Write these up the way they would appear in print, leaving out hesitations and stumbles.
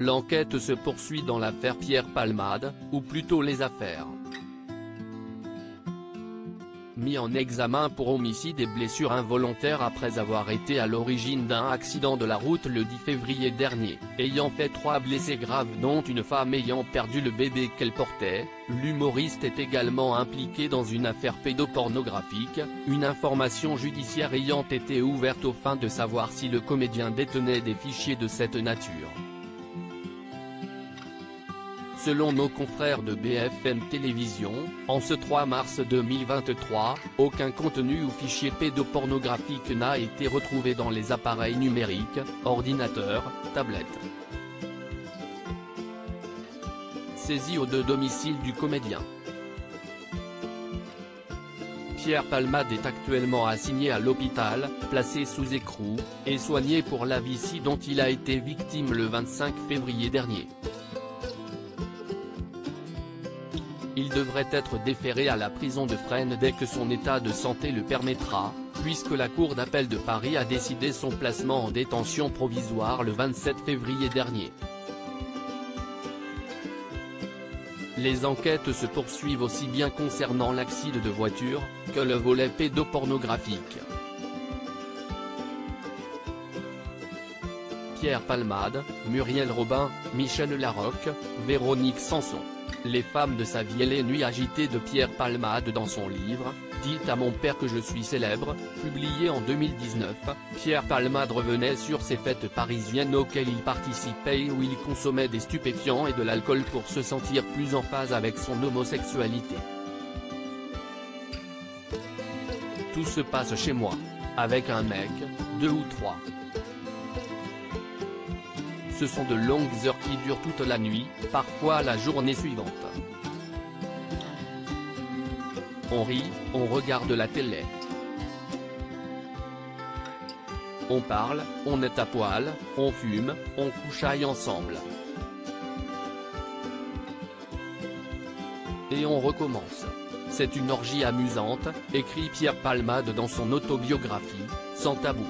L'enquête se poursuit dans l'affaire Pierre Palmade, ou plutôt les affaires. Mis en examen pour homicide et blessures involontaires après avoir été à l'origine d'un accident de la route le 10 février dernier, ayant fait 3 blessés graves dont une femme ayant perdu le bébé qu'elle portait, l'humoriste est également impliqué dans une affaire pédopornographique, une information judiciaire ayant été ouverte aux fins de savoir si le comédien détenait des fichiers de cette nature. Selon nos confrères de BFM Télévision, en ce 3 mars 2023, aucun contenu ou fichier pédopornographique n'a été retrouvé dans les appareils numériques, ordinateurs, tablettes. Saisi aux 2 domiciles du comédien. Pierre Palmade est actuellement assigné à l'hôpital, placé sous écrou, et soigné pour l'AVC dont il a été victime le 25 février dernier. Il devrait être déféré à la prison de Fresnes dès que son état de santé le permettra, puisque la Cour d'appel de Paris a décidé son placement en détention provisoire le 27 février dernier. Les enquêtes se poursuivent aussi bien concernant l'accident de voiture, que le volet pédopornographique. Pierre Palmade, Muriel Robin, Michel Larocque, Véronique Sanson. Les femmes de sa vie et les nuits agitées de Pierre Palmade dans son livre « Dites à mon père que je suis célèbre », publié en 2019, Pierre Palmade revenait sur ces fêtes parisiennes auxquelles il participait et où il consommait des stupéfiants et de l'alcool pour se sentir plus en phase avec son homosexualité. Tout se passe chez moi. Avec un mec, 2 ou 3. Ce sont de longues heures qui durent toute la nuit, parfois la journée suivante. On rit, on regarde la télé. On parle, on est à poil, on fume, on couchaille ensemble. Et on recommence. C'est une orgie amusante, écrit Pierre Palmade dans son autobiographie, Sans tabou.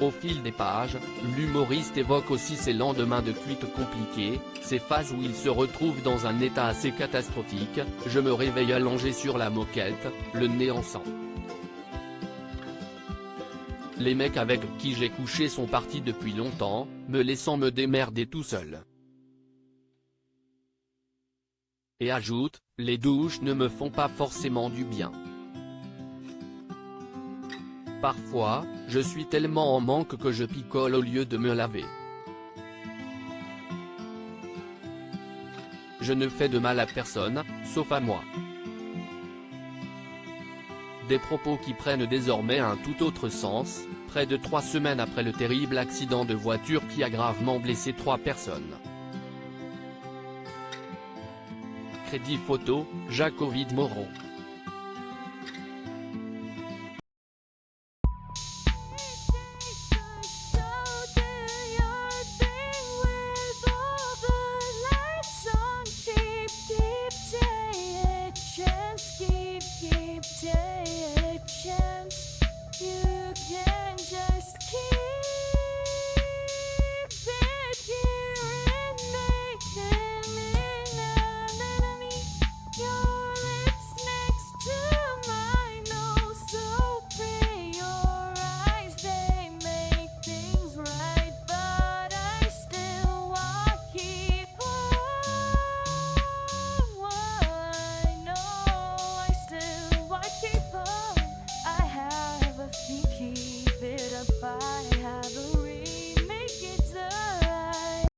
Au fil des pages, l'humoriste évoque aussi ses lendemains de cuite compliqués, ces phases où il se retrouve dans un état assez catastrophique, je me réveille allongé sur la moquette, le nez en sang. Les mecs avec qui j'ai couché sont partis depuis longtemps, me laissant me démerder tout seul. Et ajoute, les douches ne me font pas forcément du bien. Parfois, je suis tellement en manque que je picole au lieu de me laver. Je ne fais de mal à personne, sauf à moi. Des propos qui prennent désormais un tout autre sens, près de 3 semaines après le terrible accident de voiture qui a gravement blessé 3 personnes. Crédit photo, Jacques Ovid Moreau.